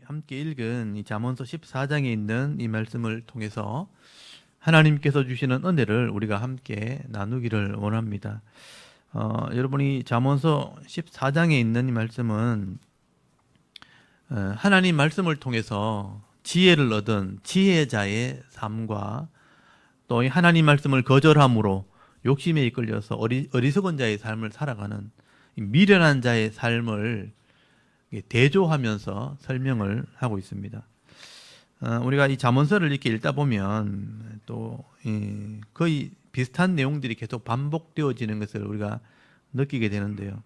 함께 읽은 이 잠언서 14장에 있는 이 말씀을 통해서 하나님께서 주시는 은혜를 우리가 함께 나누기를 원합니다. 여러분이 잠언서 14장에 있는 이 말씀은 하나님 말씀을 통해서 지혜를 얻은 지혜자의 삶과 또 이 하나님 말씀을 거절함으로 욕심에 이끌려서 어리석은 자의 삶을 살아가는 미련한 자의 삶을 대조하면서 설명을 하고 있습니다. 우리가 이 잠언서를 이렇게 읽다 보면 또 거의 비슷한 내용들이 계속 반복되어지는 것을 우리가 느끼게 되는데요.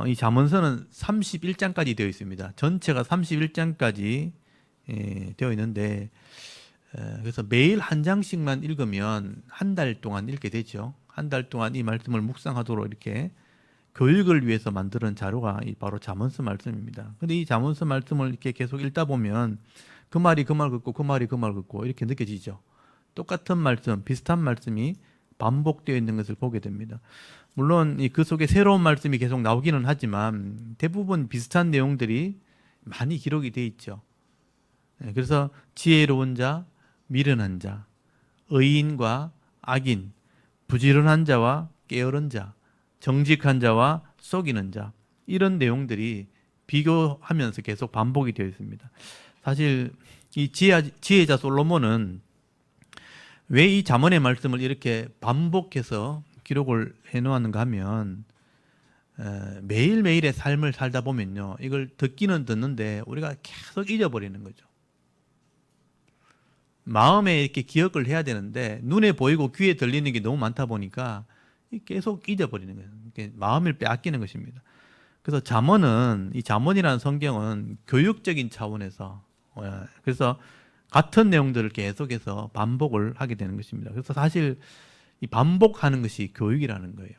이 잠언서는 31장까지 되어 있습니다. 전체가 31장까지 되어 있는데 그래서 매일 한 장씩만 읽으면 한 달 동안 읽게 되죠. 한 달 동안 이 말씀을 묵상하도록 이렇게 교육을 위해서 만드는 자료가 바로 잠언서 말씀입니다. 근데 이 잠언서 말씀을 이렇게 계속 읽다 보면 그 말이 그 말 같고 그 말이 그 말 같고 이렇게 느껴지죠. 똑같은 말씀, 비슷한 말씀이 반복되어 있는 것을 보게 됩니다. 물론 그 속에 새로운 말씀이 계속 나오기는 하지만 대부분 비슷한 내용들이 많이 기록이 되어 있죠. 그래서 지혜로운 자, 미련한 자, 의인과 악인, 부지런한 자와 게으른 자, 정직한 자와 속이는 자, 이런 내용들이 비교하면서 계속 반복이 되어 있습니다. 사실 이 지혜자 솔로몬은 왜 이 잠언의 말씀을 이렇게 반복해서 기록을 해놓았는가 하면 매일매일의 삶을 살다 보면요, 이걸 듣기는 듣는데 우리가 계속 잊어버리는 거죠. 마음에 이렇게 기억을 해야 되는데 눈에 보이고 귀에 들리는 게 너무 많다 보니까 계속 잊어버리는 거예요. 마음을 빼앗기는 것입니다. 그래서 잠언은, 이 잠언이라는 성경은 교육적인 차원에서, 그래서 같은 내용들을 계속해서 반복을 하게 되는 것입니다. 그래서 사실 이 반복하는 것이 교육이라는 거예요.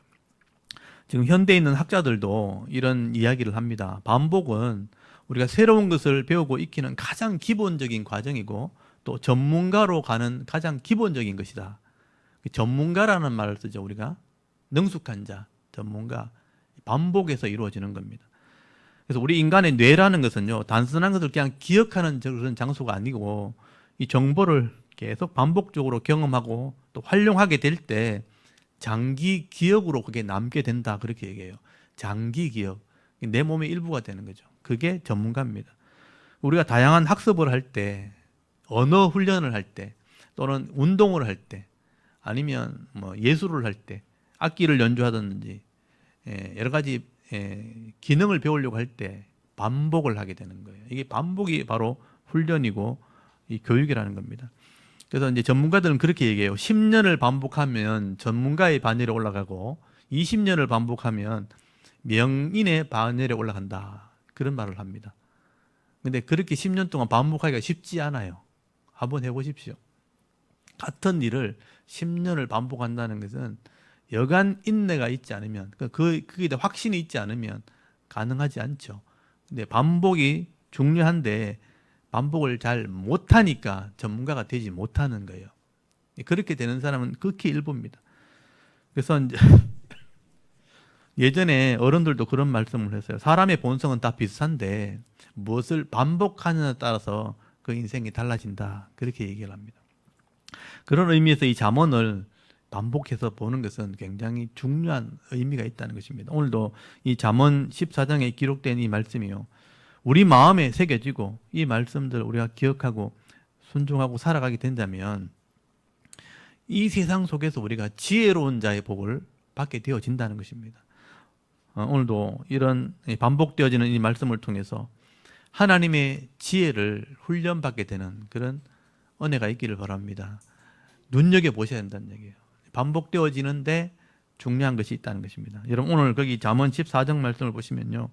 지금 현대에 있는 학자들도 이런 이야기를 합니다. 반복은 우리가 새로운 것을 배우고 익히는 가장 기본적인 과정이고 또 전문가로 가는 가장 기본적인 것이다. 전문가라는 말을 쓰죠, 우리가. 능숙한 자, 전문가. 반복해서 이루어지는 겁니다. 그래서 우리 인간의 뇌라는 것은요, 단순한 것을 그냥 기억하는 그런 장소가 아니고 이 정보를 계속 반복적으로 경험하고 또 활용하게 될 때 장기 기억으로 그게 남게 된다, 그렇게 얘기해요. 장기 기억. 내 몸의 일부가 되는 거죠. 그게 전문가입니다. 우리가 다양한 학습을 할 때, 언어 훈련을 할 때, 또는 운동을 할 때, 아니면 뭐 예술을 할 때, 악기를 연주하든지 여러 가지 기능을 배우려고 할 때 반복을 하게 되는 거예요. 이게 반복이 바로 훈련이고 이 교육이라는 겁니다. 그래서 이제 전문가들은 그렇게 얘기해요. 10년을 반복하면 전문가의 반열에 올라가고 20년을 반복하면 명인의 반열에 올라간다, 그런 말을 합니다. 근데 그렇게 10년 동안 반복하기가 쉽지 않아요. 한번 해보십시오. 같은 일을 10년을 반복한다는 것은 여간 인내가 있지 않으면, 그게 확신이 있지 않으면 가능하지 않죠. 근데 반복이 중요한데 반복을 잘 못하니까 전문가가 되지 못하는 거예요. 그렇게 되는 사람은 극히 일부입니다. 그래서 이제 예전에 어른들도 그런 말씀을 했어요. 사람의 본성은 다 비슷한데 무엇을 반복하느냐에 따라서 그 인생이 달라진다, 그렇게 얘기를 합니다. 그런 의미에서 이 잠언을 반복해서 보는 것은 굉장히 중요한 의미가 있다는 것입니다. 오늘도 이 잠언 14장에 기록된 이 말씀이요, 우리 마음에 새겨지고 이 말씀들을 우리가 기억하고 순종하고 살아가게 된다면 이 세상 속에서 우리가 지혜로운 자의 복을 받게 되어진다는 것입니다. 오늘도 이런 반복되어지는 이 말씀을 통해서 하나님의 지혜를 훈련받게 되는 그런 은혜가 있기를 바랍니다. 눈여겨보셔야 된다는 얘기예요. 반복되어지는데 중요한 것이 있다는 것입니다. 여러분, 오늘 거기 잠언 14장 말씀을 보시면요,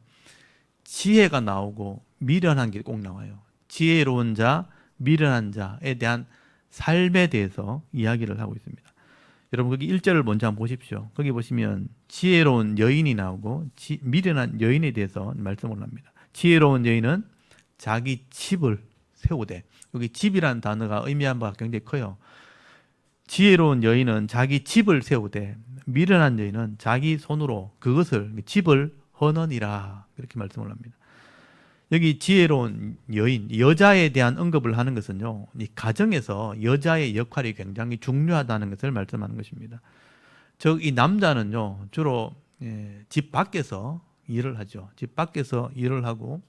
지혜가 나오고 미련한 게 꼭 나와요. 지혜로운 자, 미련한 자에 대한 삶에 대해서 이야기를 하고 있습니다. 여러분, 거기 1절을 먼저 한번 보십시오. 거기 보시면 지혜로운 여인이 나오고 미련한 여인에 대해서 말씀을 합니다. 지혜로운 여인은 자기 집을 세우되, 여기 집이라는 단어가 의미한 바가 굉장히 커요. 지혜로운 여인은 자기 집을 세우되 미련한 여인은 자기 손으로 그것을, 집을 허느니라, 그렇게 말씀을 합니다. 여기 지혜로운 여인, 여자에 대한 언급을 하는 것은요, 이 가정에서 여자의 역할이 굉장히 중요하다는 것을 말씀하는 것입니다. 즉, 이 남자는요, 주로 집 밖에서 일을 하죠. 집 밖에서 일을 하고,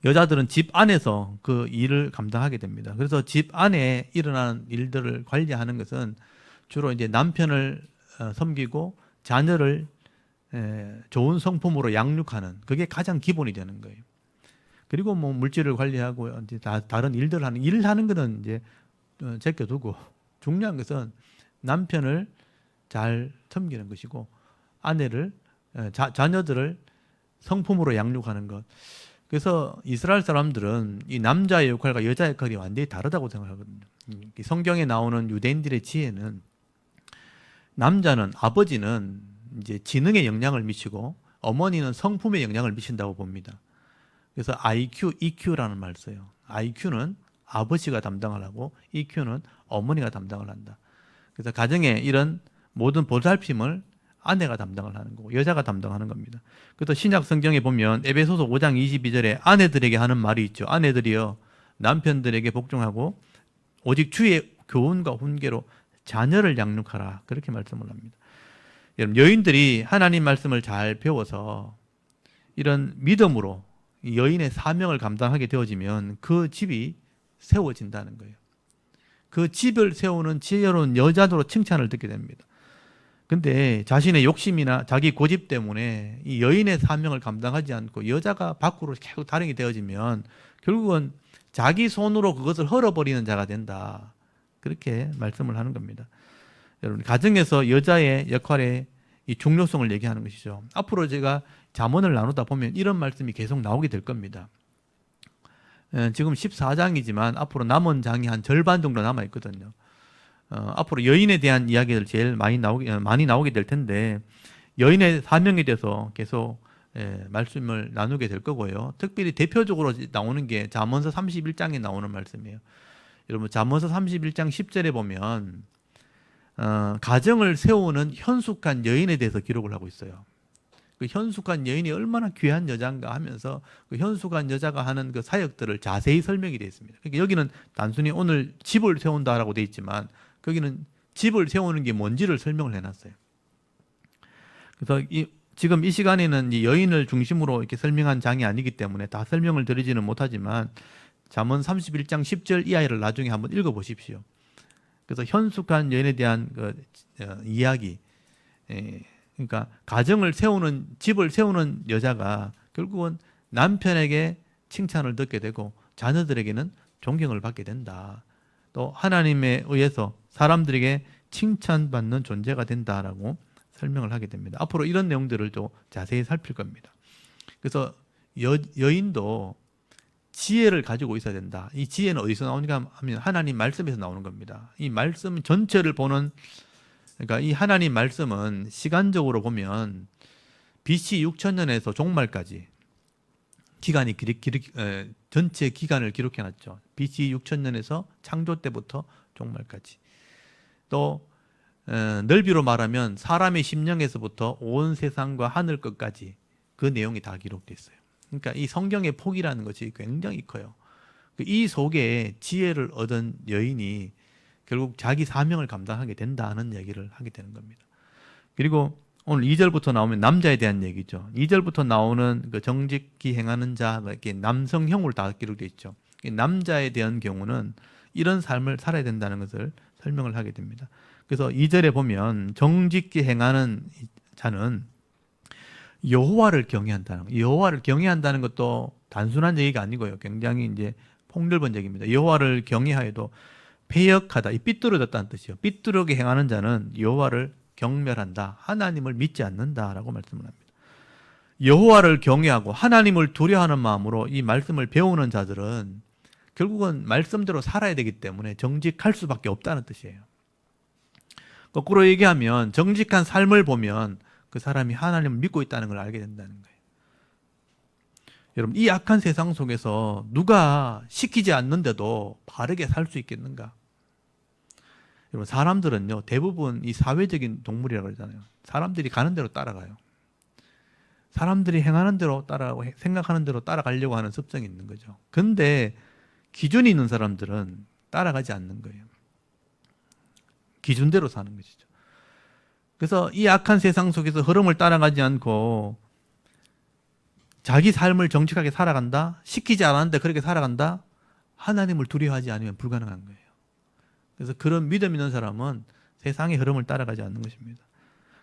여자들은 집 안에서 그 일을 감당하게 됩니다. 그래서 집 안에 일어나는 일들을 관리하는 것은 주로 이제 남편을 섬기고 자녀를 좋은 성품으로 양육하는, 그게 가장 기본이 되는 거예요. 그리고 뭐 물질을 관리하고 이제 다른 일들 하는, 일을 하는 것은 이제 제껴두고, 중요한 것은 남편을 잘 섬기는 것이고 아내를 자녀들을 성품으로 양육하는 것. 그래서 이스라엘 사람들은 이 남자의 역할과 여자의 역할이 완전히 다르다고 생각하거든요. 성경에 나오는 유대인들의 지혜는, 남자는, 아버지는 이제 지능에 영향을 미치고 어머니는 성품에 영향을 미친다고 봅니다. 그래서 IQ, EQ라는 말을 써요. IQ는 아버지가 담당을 하고 EQ는 어머니가 담당을 한다. 그래서 가정에 이런 모든 보살핌을 아내가 담당을 하는 거고 여자가 담당하는 겁니다. 그래서 신약 성경에 보면 에베소서 5장 22절에 아내들에게 하는 말이 있죠. 아내들이여 남편들에게 복종하고 오직 주의 교훈과 훈계로 자녀를 양육하라. 그렇게 말씀을 합니다. 여러분, 여인들이 하나님 말씀을 잘 배워서 이런 믿음으로 여인의 사명을 감당하게 되어지면 그 집이 세워진다는 거예요. 그 집을 세우는 지혜로운 여자로 칭찬을 듣게 됩니다. 근데 자신의 욕심이나 자기 고집 때문에 이 여인의 사명을 감당하지 않고 여자가 밖으로 계속 다니게 되어지면 결국은 자기 손으로 그것을 헐어버리는 자가 된다. 그렇게 말씀을 하는 겁니다. 여러분, 가정에서 여자의 역할의 이 중요성을 얘기하는 것이죠. 앞으로 제가 잠언을 나누다 보면 이런 말씀이 계속 나오게 될 겁니다. 지금 14장이지만 앞으로 남은 장이 한 절반 정도 남아 있거든요. 앞으로 여인에 대한 이야기들 제일 많이 나오게 될 텐데, 여인의 사명에 대해서 계속 말씀을 나누게 될 거고요. 특별히 대표적으로 나오는 게 잠언서 31장에 나오는 말씀이에요. 여러분, 잠언서 31장 10절에 보면 가정을 세우는 현숙한 여인에 대해서 기록을 하고 있어요. 그 현숙한 여인이 얼마나 귀한 여자인가 하면서 그 현숙한 여자가 하는 그 사역들을 자세히 설명이 되어 있습니다. 그러니까 여기는 단순히 오늘 집을 세운다라고 되어 있지만 거기는 집을 세우는 게 뭔지를 설명을 해놨어요. 그래서 지금 이 시간에는 이 여인을 중심으로 이렇게 설명한 장이 아니기 때문에 다 설명을 드리지는 못하지만 잠언 31장 10절 이하를 나중에 한번 읽어보십시오. 그래서 현숙한 여인에 대한 이야기, 그러니까 가정을 세우는, 집을 세우는 여자가 결국은 남편에게 칭찬을 듣게 되고 자녀들에게는 존경을 받게 된다. 또 하나님에 의해서 사람들에게 칭찬받는 존재가 된다라고 설명을 하게 됩니다. 앞으로 이런 내용들을 또 자세히 살필 겁니다. 그래서 여인도 지혜를 가지고 있어야 된다. 이 지혜는 어디서 나오는가 하면 하나님 말씀에서 나오는 겁니다. 이 말씀 전체를 보는, 그러니까 이 하나님 말씀은 시간적으로 보면 BC 6천년에서 종말까지 기간이 전체 기간을 기록해놨죠. BC 6천년에서 창조 때부터 종말까지. 또 넓이로 말하면 사람의 심령에서부터 온 세상과 하늘 끝까지 그 내용이 다 기록되어 있어요. 그러니까 이 성경의 폭이라는 것이 굉장히 커요. 이 속에 지혜를 얻은 여인이 결국 자기 사명을 감당하게 된다는 얘기를 하게 되는 겁니다. 그리고 오늘 2절부터 나오면 남자에 대한 얘기죠. 2절부터 나오는 그 정직히 행하는 자, 이렇게 남성형으로 다 기록되어 있죠. 남자에 대한 경우는 이런 삶을 살아야 된다는 것을 설명을 하게 됩니다. 그래서 2절에 보면 정직히 행하는 자는 여호와를 경외한다는 거. 여호와를 경외한다는 것도 단순한 얘기가 아니고요. 굉장히 이제 폭넓은 얘기입니다. 여호와를 경외하여도 패역하다, 이 삐뚤어졌다는 뜻이요. 삐뚤게 행하는 자는 여호와를 경멸한다, 하나님을 믿지 않는다라고 말씀을 합니다. 여호와를 경외하고 하나님을 두려워하는 마음으로 이 말씀을 배우는 자들은 결국은 말씀대로 살아야 되기 때문에 정직할 수밖에 없다는 뜻이에요. 거꾸로 얘기하면 정직한 삶을 보면 그 사람이 하나님을 믿고 있다는 걸 알게 된다는 거예요. 여러분, 이 악한 세상 속에서 누가 시키지 않는데도 바르게 살 수 있겠는가? 여러분, 사람들은요, 대부분 이 사회적인 동물이라고 그러잖아요. 사람들이 가는 대로 따라가요. 사람들이 행하는 대로 따라가고 생각하는 대로 따라가려고 하는 습성이 있는 거죠. 근데 기준이 있는 사람들은 따라가지 않는 거예요. 기준대로 사는 것이죠. 그래서 이 악한 세상 속에서 흐름을 따라가지 않고 자기 삶을 정직하게 살아간다? 시키지 않았는데 그렇게 살아간다? 하나님을 두려워하지 않으면 불가능한 거예요. 그래서 그런 믿음 있는 사람은 세상의 흐름을 따라가지 않는 것입니다.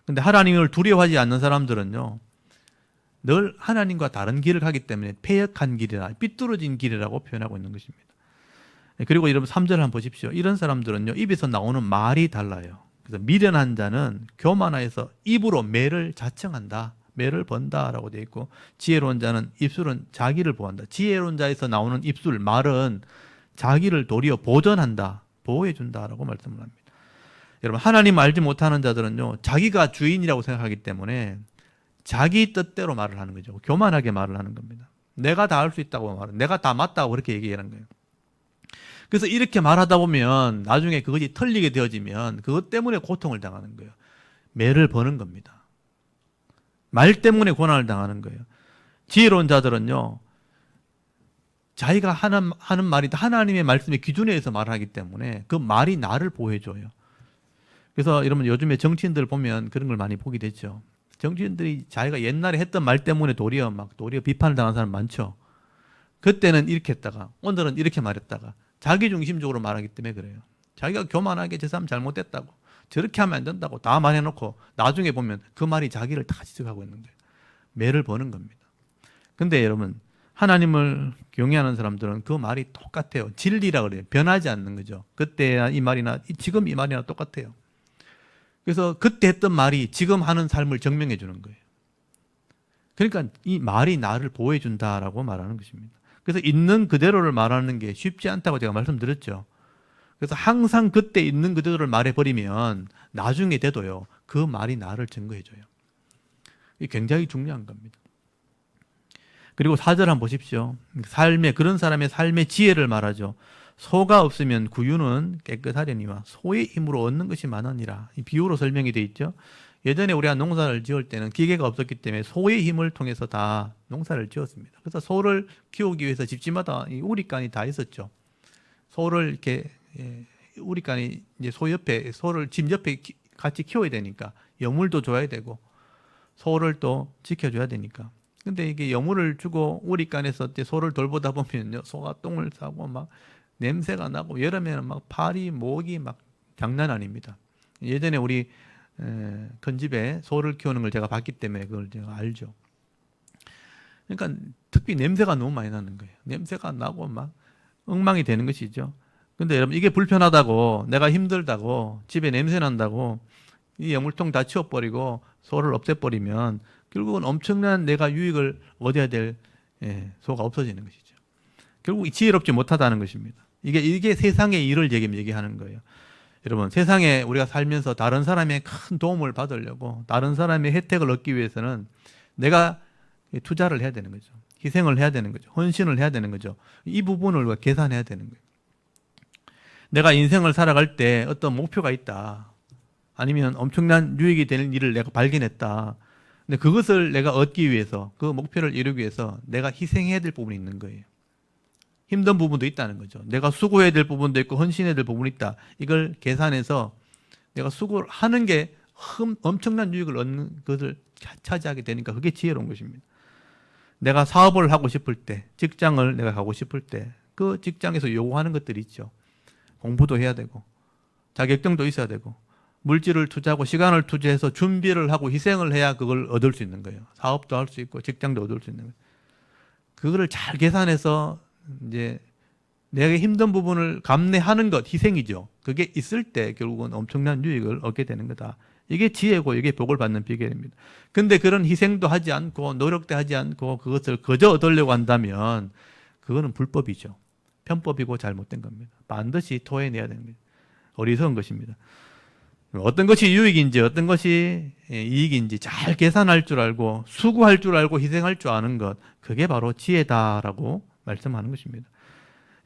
근데 하나님을 두려워하지 않는 사람들은요, 늘 하나님과 다른 길을 가기 때문에 패역한 길이라, 삐뚤어진 길이라고 표현하고 있는 것입니다. 그리고 여러분 3절 한번 보십시오. 이런 사람들은요, 입에서 나오는 말이 달라요. 그래서 미련한 자는 교만하여서 입으로 매를 자청한다. 매를 번다라고 되어 있고, 지혜로운 자는 입술은 자기를 보호한다. 지혜로운 자에서 나오는 입술, 말은 자기를 도리어 보전한다. 보호해준다라고 말씀을 합니다. 여러분, 하나님 알지 못하는 자들은요, 자기가 주인이라고 생각하기 때문에 자기 뜻대로 말을 하는 거죠. 교만하게 말을 하는 겁니다. 내가 다 할 수 있다고 말은, 내가 다 맞다고 그렇게 얘기하는 거예요. 그래서 이렇게 말하다 보면 나중에 그것이 털리게 되어지면 그것 때문에 고통을 당하는 거예요. 매를 버는 겁니다. 말 때문에 고난을 당하는 거예요. 지혜로운 자들은요, 자기가 하는 말이 하나님의 말씀의 기준에 의해서 말하기 때문에 그 말이 나를 보호해줘요. 그래서 여러분 요즘에 정치인들 보면 그런 걸 많이 보게 되죠. 정치인들이 자기가 옛날에 했던 말 때문에 도리어 비판을 당한 사람 많죠. 그때는 이렇게 했다가 오늘은 이렇게 말했다가 자기 중심적으로 말하기 때문에 그래요. 자기가 교만하게 저 사람 잘못됐다고 저렇게 하면 안 된다고 다 말해놓고 나중에 보면 그 말이 자기를 다 지적하고 있는 거예요. 매를 버는 겁니다. 근데 여러분, 하나님을 경외하는 사람들은 그 말이 똑같아요. 진리라 그래요. 변하지 않는 거죠. 그때 이 말이나 지금 이 말이나 똑같아요. 그래서 그때 했던 말이 지금 하는 삶을 증명해 주는 거예요. 그러니까 이 말이 나를 보호해 준다라고 말하는 것입니다. 그래서 있는 그대로를 말하는 게 쉽지 않다고 제가 말씀드렸죠. 그래서 항상 그때 있는 그대로를 말해버리면 나중에 돼도요, 그 말이 나를 증거해 줘요. 이게 굉장히 중요한 겁니다. 그리고 4절 한번 보십시오. 그런 사람의 삶의 지혜를 말하죠. 소가 없으면 구유는 깨끗하려니와 소의 힘으로 얻는 것이 많으니라. 이 비유로 설명이 되어 있죠. 예전에 우리가 농사를 지을 때는 기계가 없었기 때문에 소의 힘을 통해서 다 농사를 지었습니다. 그래서 소를 키우기 위해서 집집마다 이 우리간이 다 있었죠. 소를 이렇게 우리간이 이제 소를 집 옆에 같이 키워야 되니까 여물도 줘야 되고 소를 또 지켜줘야 되니까. 근데 이게 여물을 주고 우리간에서 소를 돌보다 보면요, 소가 똥을 싸고 막 냄새가 나고 여름에는 막 파리, 모기 막 장난 아닙니다. 예전에 우리 큰 집에 소를 키우는 걸 제가 봤기 때문에 그걸 제가 알죠. 그러니까 특히 냄새가 너무 많이 나는 거예요. 냄새가 나고 막 엉망이 되는 것이죠. 근데 여러분, 이게 불편하다고, 내가 힘들다고, 집에 냄새 난다고 이 여물통 다 치워버리고 소를 없애버리면 결국은 엄청난 내가 유익을 얻어야 될 소가 없어지는 것이죠. 결국 지혜롭지 못하다는 것입니다. 이게 세상의 일을 얘기하는 거예요. 여러분, 세상에 우리가 살면서 다른 사람의 큰 도움을 받으려고, 다른 사람의 혜택을 얻기 위해서는 내가 투자를 해야 되는 거죠. 희생을 해야 되는 거죠. 헌신을 해야 되는 거죠. 이 부분을 우리가 계산해야 되는 거예요. 내가 인생을 살아갈 때 어떤 목표가 있다. 아니면 엄청난 유익이 되는 일을 내가 발견했다. 근데 그것을 내가 얻기 위해서, 그 목표를 이루기 위해서 내가 희생해야 될 부분이 있는 거예요. 힘든 부분도 있다는 거죠. 내가 수고해야 될 부분도 있고 헌신해야 될 부분이 있다. 이걸 계산해서 내가 수고를 하는 게 엄청난 유익을 얻는 것을 차지하게 되니까 그게 지혜로운 것입니다. 내가 사업을 하고 싶을 때, 직장을 내가 가고 싶을 때 그 직장에서 요구하는 것들이 있죠. 공부도 해야 되고 자격증도 있어야 되고 물질을 투자하고 시간을 투자해서 준비를 하고 희생을 해야 그걸 얻을 수 있는 거예요. 사업도 할 수 있고 직장도 얻을 수 있는 거예요. 그거를 잘 계산해서 이제 내가 힘든 부분을 감내하는 것, 희생이죠. 그게 있을 때 결국은 엄청난 유익을 얻게 되는 거다. 이게 지혜고 이게 복을 받는 비결입니다. 근데 그런 희생도 하지 않고 노력도 하지 않고 그것을 그저 얻으려고 한다면 그거는 불법이죠. 편법이고 잘못된 겁니다. 반드시 토해내야 됩니다. 어리석은 것입니다. 어떤 것이 유익인지 어떤 것이 이익인지 잘 계산할 줄 알고 수고할 줄 알고 희생할 줄 아는 것, 그게 바로 지혜다라고 말씀하는 것입니다.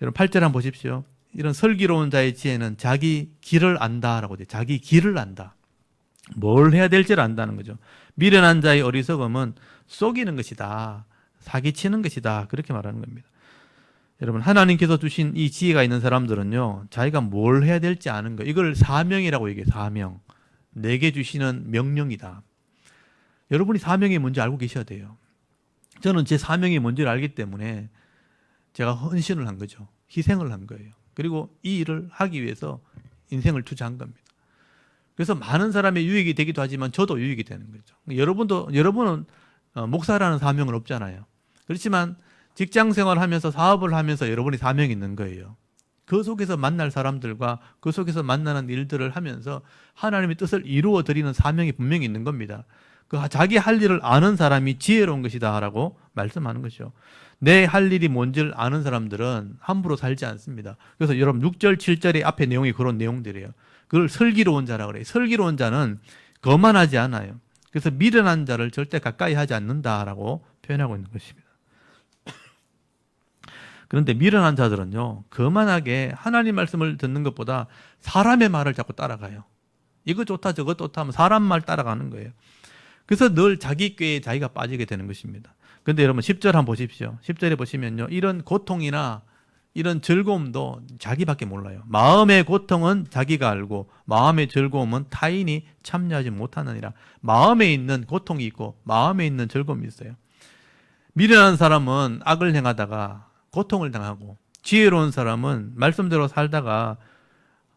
여러분 8절 한번 보십시오. 이런 슬기로운 자의 지혜는 자기 길을 안다라고 돼요. 자기 길을 안다. 뭘 해야 될지를 안다는 거죠. 미련한 자의 어리석음은 속이는 것이다. 사기치는 것이다. 그렇게 말하는 겁니다. 여러분, 하나님께서 주신 이 지혜가 있는 사람들은요, 자기가 뭘 해야 될지 아는 거. 이걸 사명이라고 얘기해요. 사명. 내게 주시는 명령이다. 여러분이 사명이 뭔지 알고 계셔야 돼요. 저는 제 사명이 뭔지를 알기 때문에 제가 헌신을 한 거죠. 희생을 한 거예요. 그리고 이 일을 하기 위해서 인생을 투자한 겁니다. 그래서 많은 사람의 유익이 되기도 하지만 저도 유익이 되는 거죠. 여러분은 목사라는 사명은 없잖아요. 그렇지만 직장 생활하면서 사업을 하면서 여러분이 사명이 있는 거예요. 그 속에서 만날 사람들과 그 속에서 만나는 일들을 하면서 하나님의 뜻을 이루어 드리는 사명이 분명히 있는 겁니다. 그 자기 할 일을 아는 사람이 지혜로운 것이다라고 말씀하는 것이죠. 내 할 일이 뭔지를 아는 사람들은 함부로 살지 않습니다. 그래서 여러분 6절, 7절의 앞에 내용이 그런 내용들이에요. 그걸 슬기로운 자라고 그래요. 슬기로운 자는 거만하지 않아요. 그래서 미련한 자를 절대 가까이 하지 않는다라고 표현하고 있는 것입니다. 그런데 미련한 자들은요, 거만하게 하나님 말씀을 듣는 것보다 사람의 말을 자꾸 따라가요. 이거 좋다 저거 좋다 하면 사람 말 따라가는 거예요. 그래서 늘 자기 꾀에 자기가 빠지게 되는 것입니다. 그런데 여러분 10절 한번 보십시오. 10절에 보시면요, 이런 고통이나 이런 즐거움도 자기밖에 몰라요. 마음의 고통은 자기가 알고 마음의 즐거움은 타인이 참여하지 못하느니라. 마음에 있는 고통이 있고 마음에 있는 즐거움이 있어요. 미련한 사람은 악을 행하다가 고통을 당하고, 지혜로운 사람은 말씀대로 살다가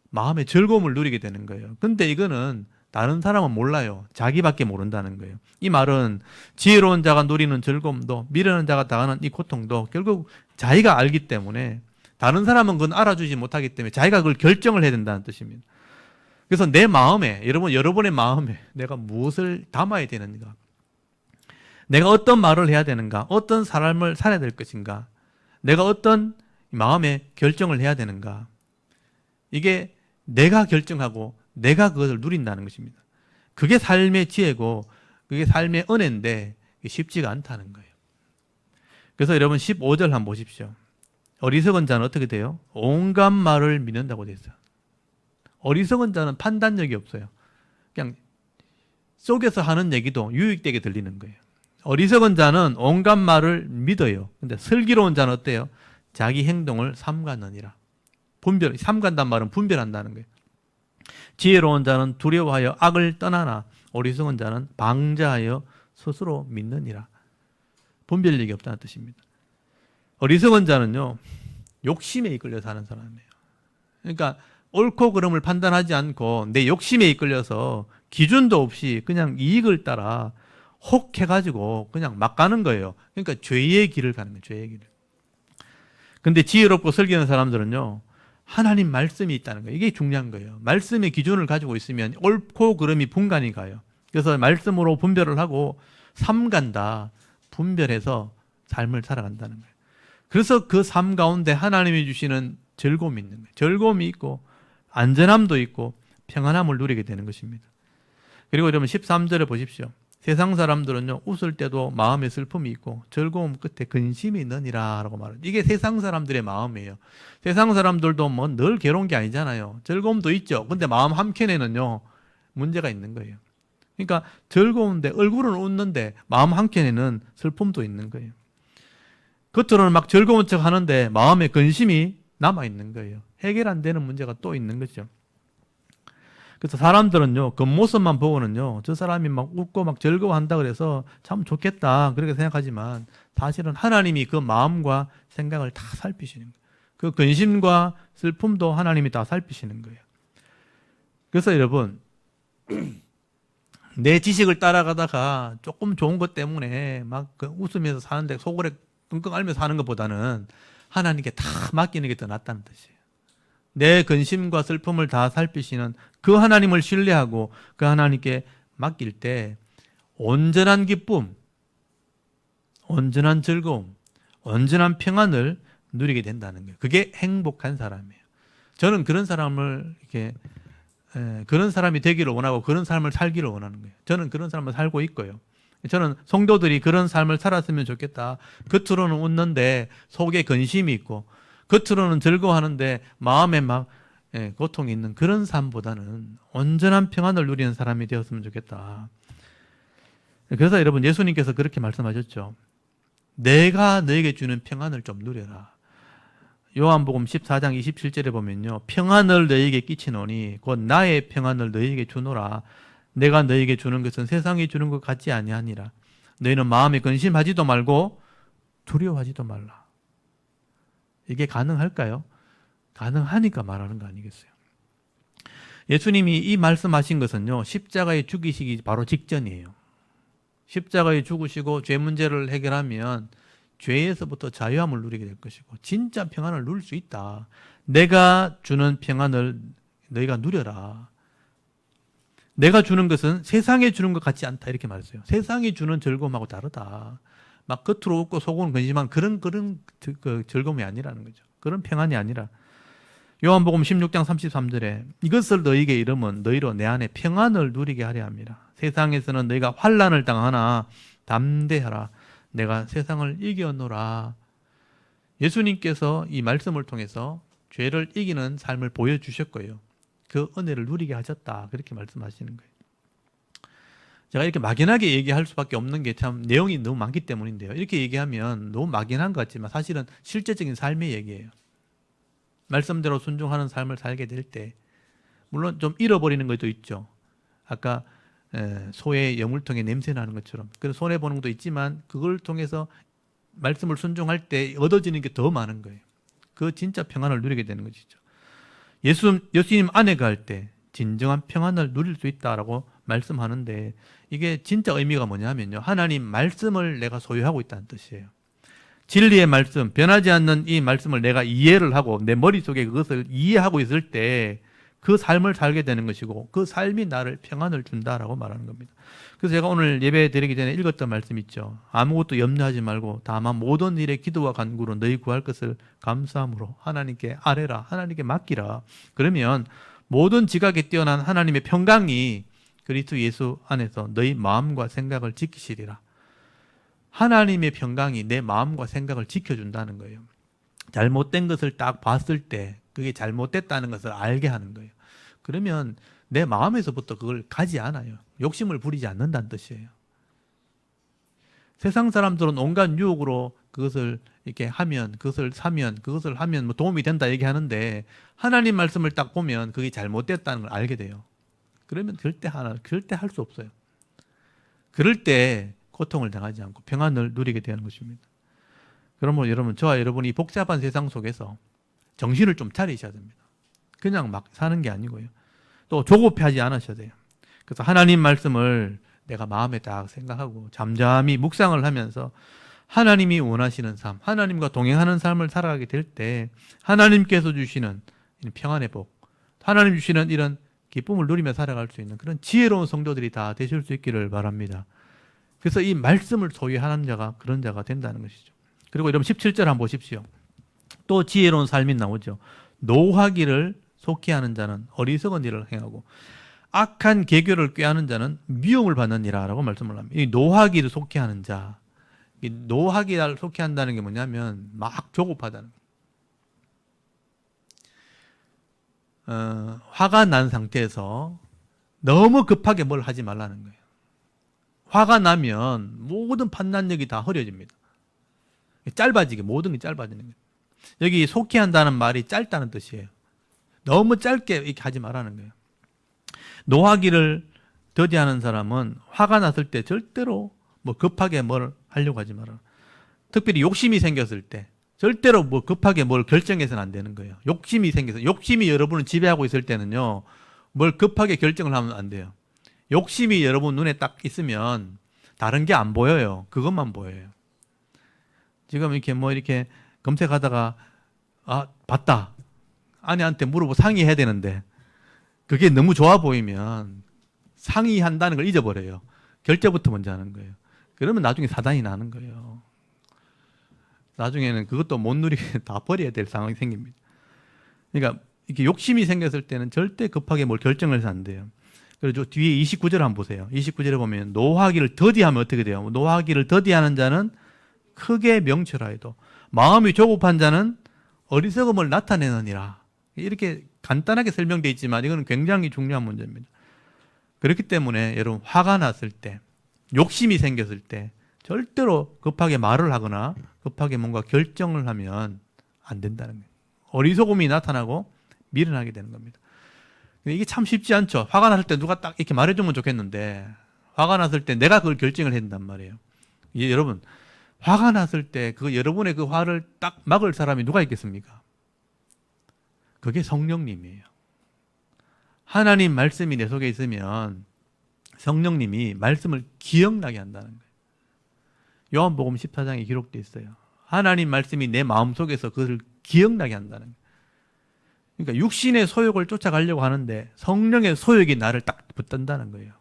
마음의 즐거움을 누리게 되는 거예요. 근데 이거는 다른 사람은 몰라요. 자기밖에 모른다는 거예요. 이 말은 지혜로운 자가 누리는 즐거움도 미련한 자가 당하는 이 고통도 결국 자기가 알기 때문에, 다른 사람은 그건 알아주지 못하기 때문에 자기가 그걸 결정을 해야 된다는 뜻입니다. 그래서 내 마음에, 여러분의 마음에 내가 무엇을 담아야 되는가, 내가 어떤 말을 해야 되는가, 어떤 삶을 살아야 될 것인가, 내가 어떤 마음의 결정을 해야 되는가, 이게 내가 결정하고 내가 그것을 누린다는 것입니다. 그게 삶의 지혜고 그게 삶의 은혜인데 쉽지가 않다는 거예요. 그래서 여러분 15절 한번 보십시오. 어리석은 자는 어떻게 돼요? 온갖 말을 믿는다고 되어 있어요. 어리석은 자는 판단력이 없어요. 그냥 속에서 하는 얘기도 유익되게 들리는 거예요. 어리석은 자는 온갖 말을 믿어요. 근데 슬기로운 자는 어때요? 자기 행동을 삼가느니라. 삼간단 말은 분별한다는 거예요. 지혜로운 자는 두려워하여 악을 떠나나 어리석은 자는 방자하여 스스로 믿느니라. 분별력이 없다는 뜻입니다. 어리석은 자는요, 욕심에 이끌려 사는 사람이에요. 그러니까 옳고 그름을 판단하지 않고 내 욕심에 이끌려서 기준도 없이 그냥 이익을 따라 혹 해가지고 그냥 막 가는 거예요. 그러니까 죄의 길을 가는 거예요. 죄의 길을. 근데 지혜롭고 슬기로운 사람들은요, 하나님 말씀이 있다는 거예요. 이게 중요한 거예요. 말씀의 기준을 가지고 있으면 옳고 그름이 분간이 가요. 그래서 말씀으로 분별을 하고 삼간다. 분별해서 삶을 살아간다는 거예요. 그래서 그 삶 가운데 하나님이 주시는 즐거움이 있는 거예요. 즐거움이 있고 안전함도 있고 평안함을 누리게 되는 것입니다. 그리고 여러분 13절에 보십시오. 세상 사람들은요, 웃을 때도 마음에 슬픔이 있고 즐거움 끝에 근심이 있느니라 라고 말해요. 이게 세상 사람들의 마음이에요. 세상 사람들도 뭐 늘 괴로운 게 아니잖아요. 즐거움도 있죠. 근데 마음 한켠에는요, 문제가 있는 거예요. 그러니까 즐거운데, 얼굴은 웃는데 마음 한켠에는 슬픔도 있는 거예요. 겉으로는 막 즐거운 척 하는데 마음에 근심이 남아있는 거예요. 해결 안 되는 문제가 또 있는 거죠. 그래서 사람들은요, 겉모습만 보고는요, 저 사람이 막 웃고 막 즐거워한다 그래서 참 좋겠다 그렇게 생각하지만 사실은 하나님이 그 마음과 생각을 다 살피시는 거예요. 그 근심과 슬픔도 하나님이 다 살피시는 거예요. 그래서 여러분, 내 지식을 따라가다가 조금 좋은 것 때문에 막 웃으면서 사는데 속으로 끙끙 앓면서 사는 것보다는 하나님께 다 맡기는 게 더 낫다는 뜻이에요. 내 근심과 슬픔을 다 살피시는 그 하나님을 신뢰하고 그 하나님께 맡길 때 온전한 기쁨, 온전한 즐거움, 온전한 평안을 누리게 된다는 거예요. 그게 행복한 사람이에요. 저는 그런 사람을 그런 사람이 되기를 원하고 그런 삶을 살기를 원하는 거예요. 저는 그런 삶을 살고 있고요. 저는 성도들이 그런 삶을 살았으면 좋겠다. 겉으로는 웃는데 속에 근심이 있고 겉으로는 즐거워하는데 마음에 막 고통이 있는 그런 삶보다는 온전한 평안을 누리는 사람이 되었으면 좋겠다. 그래서 여러분, 예수님께서 그렇게 말씀하셨죠. 내가 너에게 주는 평안을 좀 누려라. 요한복음 14장 27절에 보면요, 평안을 너에게 끼치노니 곧 나의 평안을 너에게 주노라. 내가 너에게 주는 것은 세상이 주는 것 같지 아니하니라. 너희는 마음에 근심하지도 말고 두려워하지도 말라. 이게 가능할까요? 가능하니까 말하는 거 아니겠어요? 예수님이 이 말씀하신 것은요, 십자가에 죽이시기 바로 직전이에요. 십자가에 죽으시고 죄 문제를 해결하면 죄에서부터 자유함을 누리게 될 것이고 진짜 평안을 누릴 수 있다. 내가 주는 평안을 너희가 누려라. 내가 주는 것은 세상에 주는 것 같지 않다, 이렇게 말했어요. 세상이 주는 즐거움하고 다르다. 막 겉으로 웃고 속으로 근심한 그런 즐거움이 아니라는 거죠. 그런 평안이 아니라. 요한복음 16장 33절에 이것을 너희에게 이름은 너희로 내 안에 평안을 누리게 하려 함이라. 세상에서는 너희가 환난을 당하나 담대하라. 내가 세상을 이겨노라. 예수님께서 이 말씀을 통해서 죄를 이기는 삶을 보여주셨고요. 그 은혜를 누리게 하셨다. 그렇게 말씀하시는 거예요. 제가 이렇게 막연하게 얘기할 수밖에 없는 게 참 내용이 너무 많기 때문인데요. 이렇게 얘기하면 너무 막연한 것 같지만 사실은 실제적인 삶의 얘기예요. 말씀대로 순종하는 삶을 살게 될 때 물론 좀 잃어버리는 것도 있죠. 아까 소의 여물통에 냄새 나는 것처럼 그런 손해보는 것도 있지만 그걸 통해서 말씀을 순종할 때 얻어지는 게 더 많은 거예요. 그 진짜 평안을 누리게 되는 것이죠. 예수님 안에 갈 때 진정한 평안을 누릴 수 있다라고 말씀하는데 이게 진짜 의미가 뭐냐면요, 하나님 말씀을 내가 소유하고 있다는 뜻이에요. 진리의 말씀, 변하지 않는 이 말씀을 내가 이해를 하고 내 머릿속에 그것을 이해하고 있을 때 그 삶을 살게 되는 것이고 그 삶이 나를 평안을 준다라고 말하는 겁니다. 그래서 제가 오늘 예배 드리기 전에 읽었던 말씀 있죠. 아무것도 염려하지 말고 다만 모든 일에 기도와 간구로 너희 구할 것을 감사함으로 하나님께 아뢰라. 하나님께 맡기라. 그러면 모든 지각에 뛰어난 하나님의 평강이 그리스도 예수 안에서 너희 마음과 생각을 지키시리라. 하나님의 평강이 내 마음과 생각을 지켜준다는 거예요. 잘못된 것을 딱 봤을 때 그게 잘못됐다는 것을 알게 하는 거예요. 그러면 내 마음에서부터 그걸 가지 않아요. 욕심을 부리지 않는다는 뜻이에요. 세상 사람들은 온갖 유혹으로 그것을 이렇게 하면, 그것을 사면, 그것을 하면 뭐 도움이 된다 얘기하는데 하나님 말씀을 딱 보면 그게 잘못됐다는 걸 알게 돼요. 그러면 절대 할 수 없어요. 그럴 때 고통을 당하지 않고 평안을 누리게 되는 것입니다. 그러면 여러분, 저와 여러분이 복잡한 세상 속에서 정신을 좀 차리셔야 됩니다. 그냥 막 사는 게 아니고요. 또 조급해하지 않으셔야 돼요. 그래서 하나님 말씀을 내가 마음에 딱 생각하고 잠잠히 묵상을 하면서 하나님이 원하시는 삶, 하나님과 동행하는 삶을 살아가게 될 때 하나님께서 주시는 평안의 복, 하나님 주시는 이런 기쁨을 누리며 살아갈 수 있는 그런 지혜로운 성도들이 다 되실 수 있기를 바랍니다. 그래서 이 말씀을 소유하는 자가 그런 자가 된다는 것이죠. 그리고 여러분 17절 한번 보십시오. 또 지혜로운 삶이 나오죠. 노하기를 속히 하는 자는 어리석은 일을 행하고 악한 계교를 꾀하는 자는 미움을 받느니라 라고 말씀을 합니다. 이 노하기를 속히 하는 자, 이 노하기를 속히 한다는 게 뭐냐면 막 조급하다는 거예요. 화가 난 상태에서 너무 급하게 뭘 하지 말라는 거예요. 화가 나면 모든 판단력이 다 흐려집니다. 모든 게 짧아지는 거예요. 여기 속히 한다는 말이 짧다는 뜻이에요. 너무 짧게 이렇게 하지 말라는 거예요. 노하기를 더디하는 사람은 화가 났을 때 절대로 뭐 급하게 뭘 하려고 하지 마라. 특별히 욕심이 생겼을 때 절대로 뭐 급하게 뭘 결정해서는 안 되는 거예요. 욕심이 여러분을 지배하고 있을 때는요, 뭘 급하게 결정을 하면 안 돼요. 욕심이 여러분 눈에 딱 있으면 다른 게 안 보여요. 그것만 보여요. 지금 이렇게 검색하다가 봤다. 아내한테 물어보고 상의해야 되는데 그게 너무 좋아 보이면 상의한다는 걸 잊어버려요. 결제부터 먼저 하는 거예요. 그러면 나중에 사단이 나는 거예요. 나중에는 그것도 못 누리게 다 버려야 될 상황이 생깁니다. 그러니까 이렇게 욕심이 생겼을 때는 절대 급하게 뭘 결정을 해서 안 돼요. 그리고 뒤에 29절 한번 보세요. 29절에 보면 노하기를 더디하면 어떻게 돼요? 노하기를 더디하는 자는 크게 명철하여도 마음이 조급한 자는 어리석음을 나타내느니라. 이렇게 간단하게 설명되어 있지만 이거는 굉장히 중요한 문제입니다. 그렇기 때문에 여러분 화가 났을 때, 욕심이 생겼을 때 절대로 급하게 말을 하거나 급하게 뭔가 결정을 하면 안 된다는 거예요. 어리석음이 나타나고 미련하게 되는 겁니다. 이게 참 쉽지 않죠. 화가 났을 때 누가 딱 이렇게 말해주면 좋겠는데 화가 났을 때 내가 그걸 결정을 해야 된단 말이에요. 여러분 화가 났을 때 여러분의 그 화를 딱 막을 사람이 누가 있겠습니까? 그게 성령님이에요. 하나님 말씀이 내 속에 있으면 성령님이 말씀을 기억나게 한다는 거예요. 요한복음 14장에 기록되어 있어요. 하나님 말씀이 내 마음속에서 그것을 기억나게 한다는 거예요. 그러니까 육신의 소욕을 쫓아가려고 하는데 성령의 소욕이 나를 딱 붙든다는 거예요.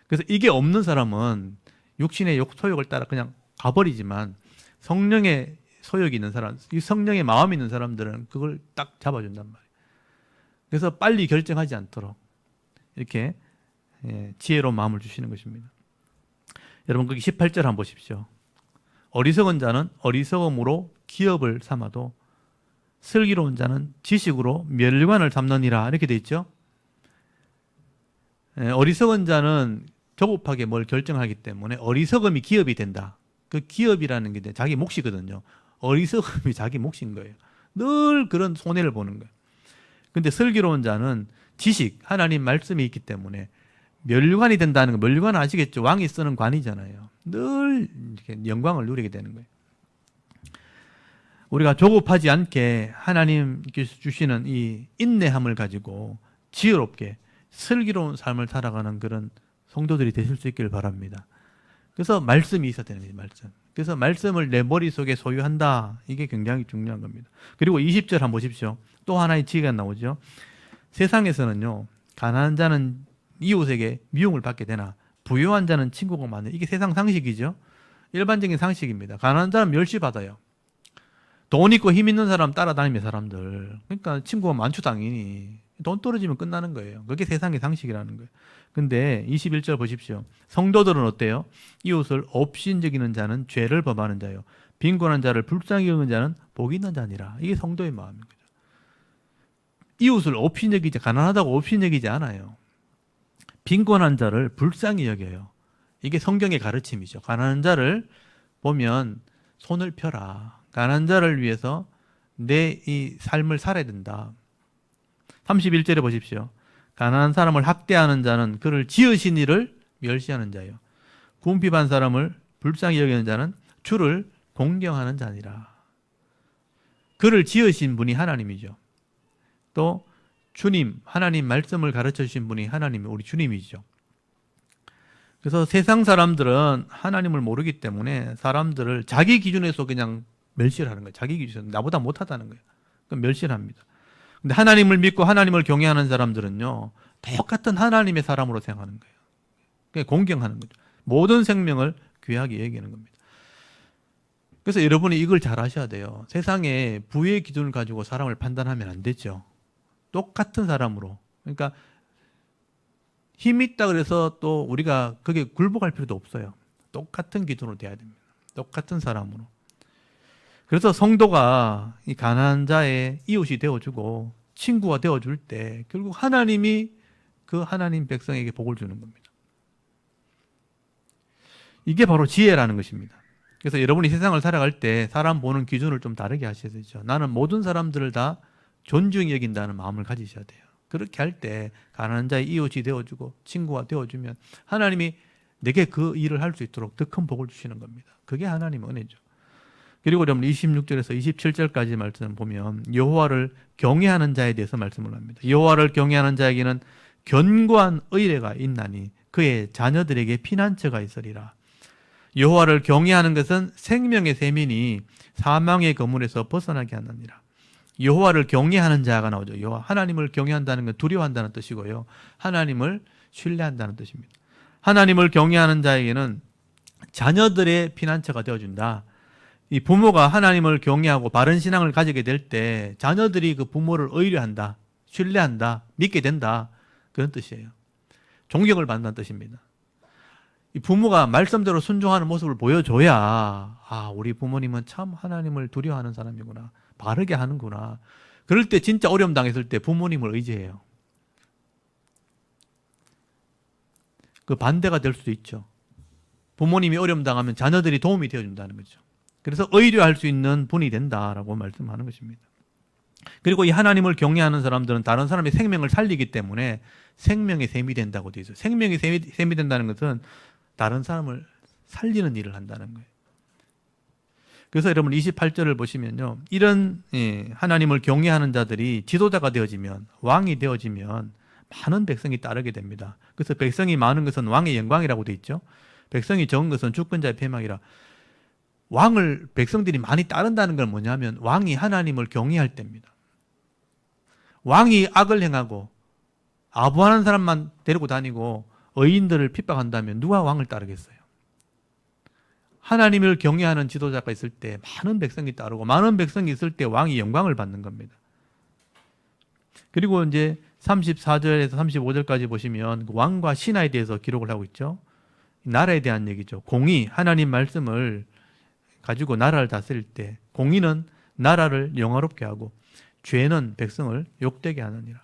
그래서 이게 없는 사람은 육신의 소욕을 따라 그냥 가버리지만 성령의 소욕이 있는 사람, 이 성령의 마음이 있는 사람들은 그걸 딱 잡아준단 말이에요. 그래서 빨리 결정하지 않도록 이렇게 지혜로운 마음을 주시는 것입니다. 여러분 거기 18절 한번 보십시오. 어리석은 자는 어리석음으로 기업을 삼아도 슬기로운 자는 지식으로 멸관을 삼느니라 이렇게 돼 있죠. 어리석은 자는 조급하게 뭘 결정하기 때문에 어리석음이 기업이 된다. 그 기업이라는 게 자기 몫이거든요. 어리석음이 자기 몫인 거예요. 늘 그런 손해를 보는 거예요. 근데 슬기로운 자는 지식, 하나님 말씀이 있기 때문에 멸관이 된다는 거, 멸관은 아시겠죠? 왕이 쓰는 관이잖아요. 늘 이렇게 영광을 누리게 되는 거예요. 우리가 조급하지 않게 하나님께서 주시는 이 인내함을 가지고 지혜롭게 슬기로운 삶을 살아가는 그런 성도들이 되실 수 있기를 바랍니다. 그래서 말씀이 있어야 되는 거예요. 말씀. 그래서 말씀을 내 머릿속에 소유한다. 이게 굉장히 중요한 겁니다. 그리고 20절 한번 보십시오. 또 하나의 지혜가 나오죠. 세상에서는요, 가난한 자는 이웃에게 미움을 받게 되나 부유한 자는 친구가 많아요. 이게 세상 상식이죠. 일반적인 상식입니다. 가난한 자는 멸시받아요. 돈 있고 힘 있는 사람 따라다니는 사람들. 그러니까 친구가 많죠, 당연히. 돈 떨어지면 끝나는 거예요. 그게 세상의 상식이라는 거예요. 근데 21절 보십시오. 성도들은 어때요? 이웃을 업신여기는 자는 죄를 범하는 자요. 빈곤한 자를 불쌍히 여기는 자는 복이 있는 자니라. 이게 성도의 마음인 거죠. 이웃을 업신여기지, 가난하다고 업신여기지 않아요. 빈곤한 자를 불쌍히 여겨요. 이게 성경의 가르침이죠. 가난한 자를 보면 손을 펴라. 가난한 자를 위해서 내 이 삶을 살아야 된다. 31절에 보십시오. 가난한 사람을 학대하는 자는 그를 지으신 이를 멸시하는 자요. 궁핍한 사람을 불쌍히 여기는 자는 주를 공경하는 자니라. 그를 지으신 분이 하나님이죠. 또 주님, 하나님 말씀을 가르쳐 주신 분이 하나님이 우리 주님이죠. 그래서 세상 사람들은 하나님을 모르기 때문에 사람들을 자기 기준에서 그냥 멸시를 하는 거예요. 자기 기준에서 나보다 못하다는 거예요. 그럼 멸시를 합니다. 근데 하나님을 믿고 하나님을 경외하는 사람들은요, 똑같은 하나님의 사람으로 생각하는 거예요. 그냥 공경하는 거죠. 모든 생명을 귀하게 여기는 겁니다. 그래서 여러분이 이걸 잘 아셔야 돼요. 세상에 부의 기준을 가지고 사람을 판단하면 안 되죠. 똑같은 사람으로. 그러니까 힘이 있다 그래서 또 우리가 그게 굴복할 필요도 없어요. 똑같은 기준으로 돼야 됩니다. 똑같은 사람으로. 그래서 성도가 이 가난한 자의 이웃이 되어주고 친구가 되어줄 때 결국 하나님이 그 하나님 백성에게 복을 주는 겁니다. 이게 바로 지혜라는 것입니다. 그래서 여러분이 세상을 살아갈 때 사람 보는 기준을 좀 다르게 하셔야 되죠. 나는 모든 사람들을 다 존중히 여긴다는 마음을 가지셔야 돼요. 그렇게 할 때 가난한 자의 이웃이 되어주고 친구가 되어주면 하나님이 내게 그 일을 할 수 있도록 더 큰 복을 주시는 겁니다. 그게 하나님의 은혜죠. 그리고 여러분 26절에서 27절까지 말씀 보면 여호와를 경외하는 자에 대해서 말씀을 합니다. 여호와를 경외하는 자에게는 견고한 의뢰가 있나니 그의 자녀들에게 피난처가 있으리라. 여호와를 경외하는 것은 생명의 세민이 사망의 거물에서 벗어나게 하느니라. 여호와를 경외하는 자가 나오죠. 여호와 하나님을 경외한다는 건 두려워한다는 뜻이고요. 하나님을 신뢰한다는 뜻입니다. 하나님을 경외하는 자에게는 자녀들의 피난처가 되어준다. 이 부모가 하나님을 경외하고 바른 신앙을 가지게 될 때 자녀들이 그 부모를 의뢰한다, 신뢰한다, 믿게 된다. 그런 뜻이에요. 존경을 받는다는 뜻입니다. 이 부모가 말씀대로 순종하는 모습을 보여줘야 우리 부모님은 참 하나님을 두려워하는 사람이구나, 바르게 하는구나. 그럴 때 진짜 어려움 당했을 때 부모님을 의지해요. 그 반대가 될 수도 있죠. 부모님이 어려움 당하면 자녀들이 도움이 되어준다는 거죠. 그래서 의뢰할 수 있는 분이 된다라고 말씀하는 것입니다. 그리고 이 하나님을 경외하는 사람들은 다른 사람의 생명을 살리기 때문에 생명의 셈이 된다고 되어 있어요. 생명의 셈이 된다는 것은 다른 사람을 살리는 일을 한다는 거예요. 그래서 여러분 28절을 보시면요. 이런 하나님을 경외하는 자들이 지도자가 되어지면, 왕이 되어지면 많은 백성이 따르게 됩니다. 그래서 백성이 많은 것은 왕의 영광이라고 되어 있죠. 백성이 적은 것은 주권자의 패망이라. 왕을 백성들이 많이 따른다는 건 뭐냐면 왕이 하나님을 경외할 때입니다. 왕이 악을 행하고 아부하는 사람만 데리고 다니고 의인들을 핍박한다면 누가 왕을 따르겠어요? 하나님을 경외하는 지도자가 있을 때 많은 백성이 따르고 많은 백성이 있을 때 왕이 영광을 받는 겁니다. 그리고 이제 34절에서 35절까지 보시면 왕과 신하에 대해서 기록을 하고 있죠. 나라에 대한 얘기죠. 공의, 하나님 말씀을 가지고 나라를 다스릴 때 공의는 나라를 영화롭게 하고 죄는 백성을 욕되게 하느니라.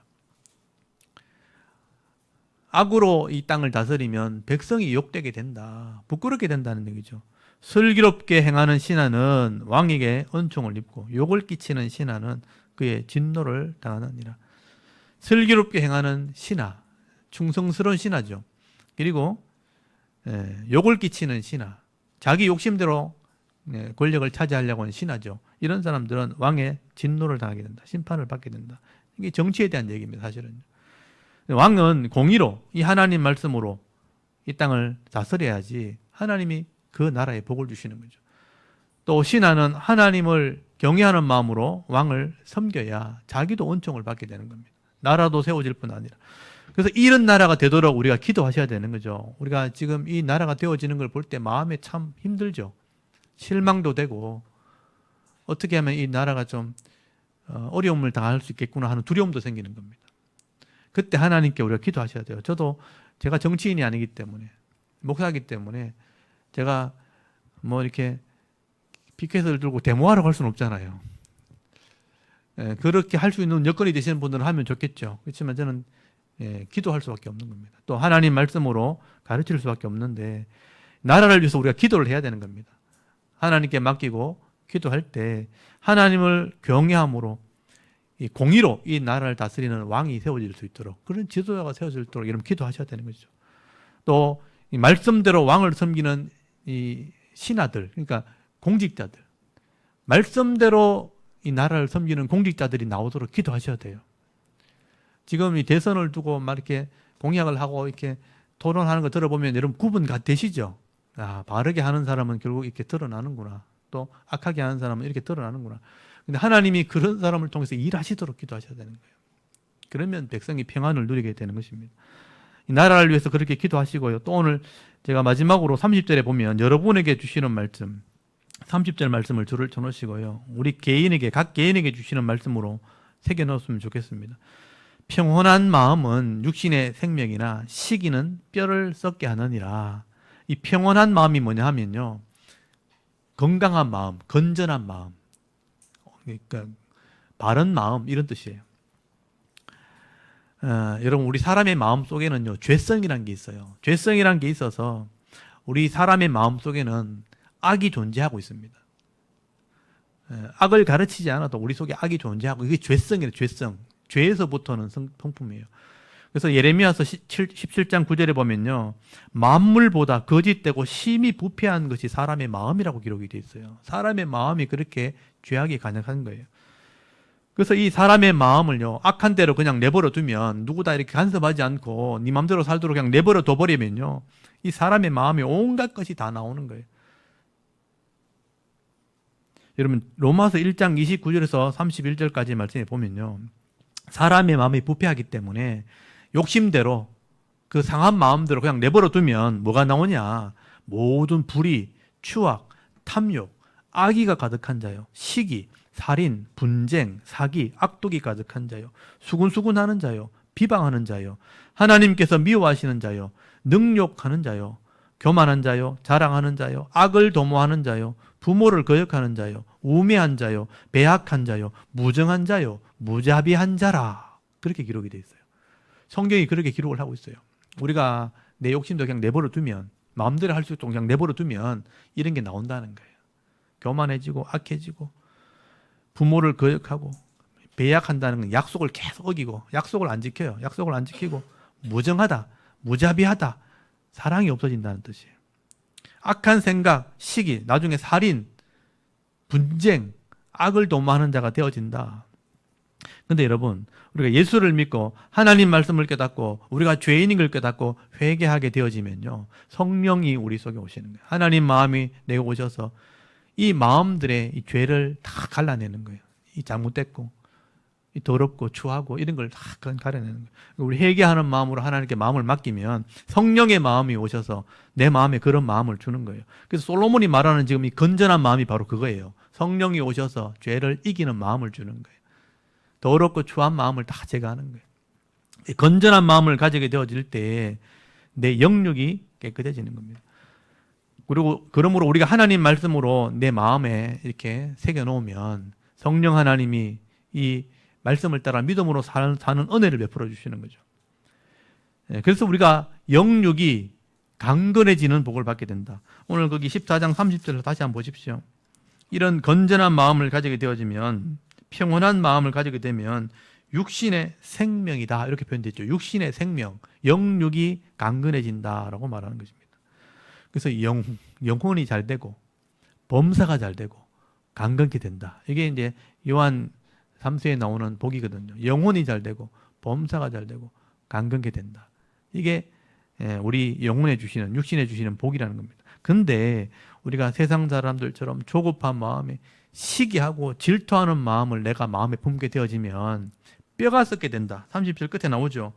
악으로 이 땅을 다스리면 백성이 욕되게 된다. 부끄럽게 된다는 얘기죠. 슬기롭게 행하는 신하는 왕에게 은총을 입고 욕을 끼치는 신하는 그의 진노를 당하느니라. 슬기롭게 행하는 신하, 충성스러운 신하죠. 그리고 욕을 끼치는 신하, 자기 욕심대로 권력을 차지하려고 하는 신하죠. 이런 사람들은 왕의 진노를 당하게 된다. 심판을 받게 된다. 이게 정치에 대한 얘기입니다. 사실은. 왕은 공의로 이 하나님 말씀으로 이 땅을 다스려야지 하나님이 그 나라에 복을 주시는 거죠. 또 신하는 하나님을 경외하는 마음으로 왕을 섬겨야 자기도 은총을 받게 되는 겁니다. 나라도 세워질 뿐 아니라. 그래서 이런 나라가 되도록 우리가 기도하셔야 되는 거죠. 우리가 지금 이 나라가 되어지는 걸 볼 때 마음에 참 힘들죠. 실망도 되고 어떻게 하면 이 나라가 좀 어려움을 당할 수 있겠구나 하는 두려움도 생기는 겁니다. 그때 하나님께 우리가 기도하셔야 돼요. 제가 정치인이 아니기 때문에, 목사이기 때문에 제가 뭐 이렇게 피켓을 들고 데모하러 갈 수는 없잖아요. 그렇게 할 수 있는 여건이 되시는 분들은 하면 좋겠죠. 그렇지만 저는 기도할 수밖에 없는 겁니다. 또 하나님 말씀으로 가르칠 수밖에 없는데 나라를 위해서 우리가 기도를 해야 되는 겁니다. 하나님께 맡기고 기도할 때 하나님을 경외함으로 이 공의로 이 나라를 다스리는 왕이 세워질 수 있도록, 그런 지도자가 세워질 수 있도록 여러분 기도하셔야 되는 거죠. 또 이 말씀대로 왕을 섬기는 이 신하들, 그러니까 공직자들, 말씀대로 이 나라를 섬기는 공직자들이 나오도록 기도하셔야 돼요. 지금 이 대선을 두고 막 이렇게 공약을 하고 이렇게 토론하는 거 들어보면 여러분 구분 되시죠? 아, 바르게 하는 사람은 결국 이렇게 드러나는구나. 또 악하게 하는 사람은 이렇게 드러나는구나. 근데 하나님이 그런 사람을 통해서 일하시도록 기도하셔야 되는 거예요. 그러면 백성이 평안을 누리게 되는 것입니다. 이 나라를 위해서 그렇게 기도하시고요. 또 오늘 제가 마지막으로 30절에 보면 여러분에게 주시는 말씀, 30절 말씀을 줄을 쳐놓으시고요. 우리 개인에게, 각 개인에게 주시는 말씀으로 새겨 넣었으면 좋겠습니다. 평온한 마음은 육신의 생명이나 시기는 뼈를 썩게 하느니라. 이 평온한 마음이 뭐냐 하면요, 건강한 마음, 건전한 마음, 그러니까 바른 마음, 이런 뜻이에요. 여러분, 우리 사람의 마음 속에는요, 죄성이란 게 있어요. 죄성이란 게 있어서 우리 사람의 마음 속에는 악이 존재하고 있습니다. 악을 가르치지 않아도 우리 속에 악이 존재하고, 이게 죄성이에요. 죄성. 죄에서부터는 성품이에요. 그래서 예레미야서 17장 9절에 보면요, 만물보다 거짓되고 심히 부패한 것이 사람의 마음이라고 기록이 되어 있어요. 사람의 마음이 그렇게 죄악이 가능한 거예요. 그래서 이 사람의 마음을요, 악한 대로 그냥 내버려 두면, 누구 다 이렇게 간섭하지 않고 네 마음대로 살도록 그냥 내버려 둬버리면요, 이 사람의 마음에 온갖 것이 다 나오는 거예요. 여러분, 로마서 1장 29절에서 31절까지 말씀해 보면요, 사람의 마음이 부패하기 때문에 욕심대로, 그 상한 마음대로 그냥 내버려 두면 뭐가 나오냐? 모든 불의, 추악, 탐욕, 악의가 가득한 자요, 시기, 살인, 분쟁, 사기, 악독이 가득한 자요, 수군수군하는 자요, 비방하는 자요, 하나님께서 미워하시는 자요, 능욕하는 자요, 교만한 자요, 자랑하는 자요, 악을 도모하는 자요, 부모를 거역하는 자요, 우매한 자요, 배악한 자요, 무정한 자요, 무자비한 자라. 그렇게 기록이 돼 있어요. 성경이 그렇게 기록을 하고 있어요. 우리가 내 욕심도 그냥 내버려 두면, 마음대로 할 수 있도록 그냥 내버려 두면 이런 게 나온다는 거예요. 교만해지고 악해지고 부모를 거역하고 배약한다는 건 약속을 계속 어기고 약속을 안 지켜요. 약속을 안 지키고 무정하다, 무자비하다, 사랑이 없어진다는 뜻이에요. 악한 생각, 시기, 나중에 살인, 분쟁, 악을 도모하는 자가 되어진다. 근데 여러분, 우리가 예수를 믿고 하나님 말씀을 깨닫고 우리가 죄인인 걸 깨닫고 회개하게 되어지면요, 성령이 우리 속에 오시는 거예요. 하나님 마음이 내게 오셔서 이 마음들의 이 죄를 다 갈라내는 거예요. 이 잘못됐고 이 더럽고 추하고 이런 걸 다 가려내는 거예요. 우리 회개하는 마음으로 하나님께 마음을 맡기면 성령의 마음이 오셔서 내 마음에 그런 마음을 주는 거예요. 그래서 솔로몬이 말하는 지금 이 건전한 마음이 바로 그거예요. 성령이 오셔서 죄를 이기는 마음을 주는 거예요. 더럽고 추한 마음을 다 제거하는 거예요. 이 건전한 마음을 가지게 되어질 때 내 영육이 깨끗해지는 겁니다. 그리고 그러므로 우리가 하나님 말씀으로 내 마음에 이렇게 새겨 놓으면 성령 하나님이 이 말씀을 따라 믿음으로 사는 은혜를 베풀어 주시는 거죠. 그래서 우리가 영육이 강건해지는 복을 받게 된다. 오늘 거기 14장 30절을 다시 한번 보십시오. 이런 건전한 마음을 가지게 되어지면, 평온한 마음을 가지게 되면 육신의 생명이다, 이렇게 표현되죠. 육신의 생명, 영육이 강건해진다라고 말하는 것입니다. 그래서 영혼이 잘 되고 범사가 잘 되고 강건케 된다. 이게 이제 요한 3서에 나오는 복이거든요. 영혼이 잘 되고 범사가 잘 되고 강건케 된다. 이게 우리 영혼에 주시는, 육신에 주시는 복이라는 겁니다. 근데 우리가 세상 사람들처럼 조급한 마음에 시기하고 질투하는 마음을 내가 마음에 품게 되어지면 뼈가 썩게 된다. 30절 끝에 나오죠.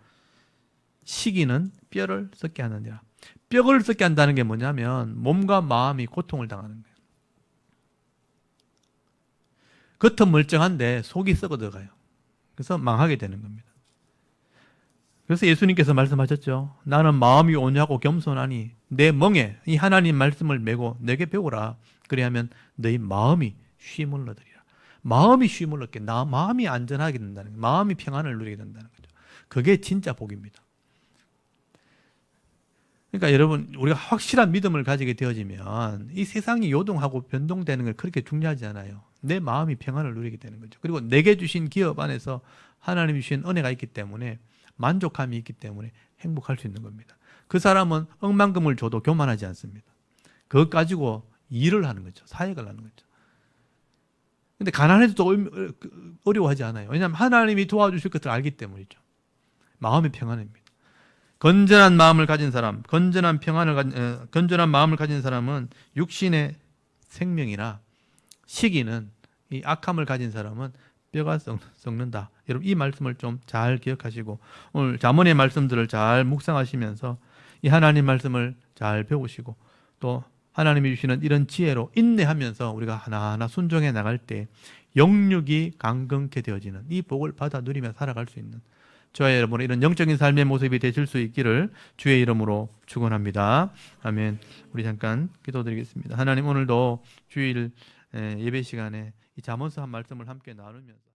시기는 뼈를 썩게 하느니라. 뼈를 썩게 한다는 게 뭐냐면 몸과 마음이 고통을 당하는 거예요. 겉은 멀쩡한데 속이 썩어 들어가요. 그래서 망하게 되는 겁니다. 그래서 예수님께서 말씀하셨죠. 나는 마음이 온유하고 겸손하니 내 멍에 이 하나님 말씀을 메고 내게 배우라. 그리하면 너희 마음이 쉼을 얻으리라. 마음이 쉼을 얻게, 마음이 안전하게 된다는 거예요. 마음이 평안을 누리게 된다는 거죠. 그게 진짜 복입니다. 그러니까 여러분, 우리가 확실한 믿음을 가지게 되어지면 이 세상이 요동하고 변동되는 걸 그렇게 중요하지 않아요. 내 마음이 평안을 누리게 되는 거죠. 그리고 내게 주신 기업 안에서 하나님이 주신 은혜가 있기 때문에, 만족함이 있기 때문에 행복할 수 있는 겁니다. 그 사람은 억만금을 줘도 교만하지 않습니다. 그것 가지고 일을 하는 거죠. 사역을 하는 거죠. 근데 가난해도 또 어려워하지 않아요. 왜냐하면 하나님이 도와주실 것을 알기 때문이죠. 마음의 평안입니다. 건전한 마음을 가진 사람, 건전한 마음을 가진 사람은 육신의 생명이나 시기는, 이 악함을 가진 사람은 뼈가 썩는다. 여러분, 이 말씀을 좀 잘 기억하시고 오늘 잠언의 말씀들을 잘 묵상하시면서 이 하나님 말씀을 잘 배우시고 또 하나님이 주시는 이런 지혜로 인내하면서 우리가 하나하나 순종해 나갈 때 영육이 강건케 되어지는 이 복을 받아 누리며 살아갈 수 있는 저와 여러분의 이런 영적인 삶의 모습이 되실 수 있기를 주의 이름으로 축원합니다. 아멘. 우리 잠깐 기도드리겠습니다. 하나님, 오늘도 주일 예배 시간에 이 잠언서 한 말씀을 함께 나누면서